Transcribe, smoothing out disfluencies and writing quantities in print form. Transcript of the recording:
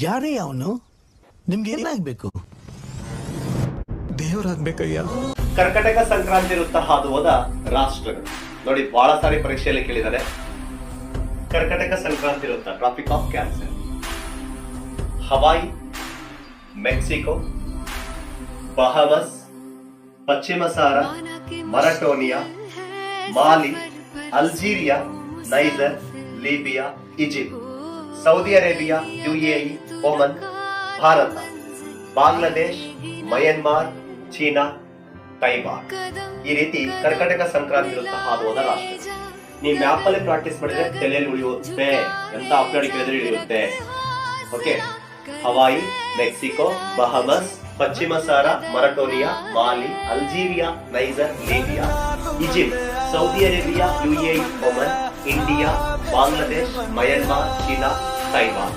ಯಾರೇ ಅವನು? ನಿಮ್ಗೆ ಏನಾಗ್ಬೇಕು? ದೇವರಾಗ್ಬೇಕಯ್ಯ. ಕರ್ಕಟಕ ಸಂಕ್ರಾಂತಿ ವೃತ್ತ ಹಾದು ಹೋದ ರಾಷ್ಟ್ರಗಳು ನೋಡಿ, ಬಹಳ ಸಾರಿ ಪರೀಕ್ಷೆಯಲ್ಲಿ ಕೇಳಿದ್ದಾರೆ. ಕರ್ಕಟಕ ಸಂಕ್ರಾಂತಿ ವೃತ್ತ, tropic of cancer, Hawaii, Mexico, Bahamas, ಪಶ್ಚಿಮ Sahara, Mauritania, Mali, Algeria, Niger, Libya, Egypt, Saudi Arabia, UAE, Oman, Bharat, Bangladesh, Myanmar, China, Taiwan. ಈ ರೀತಿ ಕರ್ಕಟಕ ಸಂಕ್ರಾಂತಿ ವೃತ್ತ ಹಾದು ಹೋದ ರಾಷ್ಟ್ರ. ನೀವು ಮ್ಯಾಪ್ ಅಲ್ಲಿ ಪ್ರಾಕ್ಟೀಸ್ ಮಾಡಿದ್ರೆ ತಲೆಯಲ್ಲಿ ಉಳಿಯುತ್ತೆ, ಎಂತ ಅಪ್ಲೋಡ್ ಕೇಳಿದ್ರೆ ಇಳಿಯುತ್ತೆ. ಓಕೆ, ಹವಾಯಿ, ಮೆಕ್ಸಿಕೋ, ಬಹಮಸ್, ಪಶ್ಚಿಮ Sahara, Mauritania, Mali, Algeria, Niger, Libya, Egypt, Saudi Arabia, UAE, Oman, India, Bangladesh, Myanmar, China, Taiwan.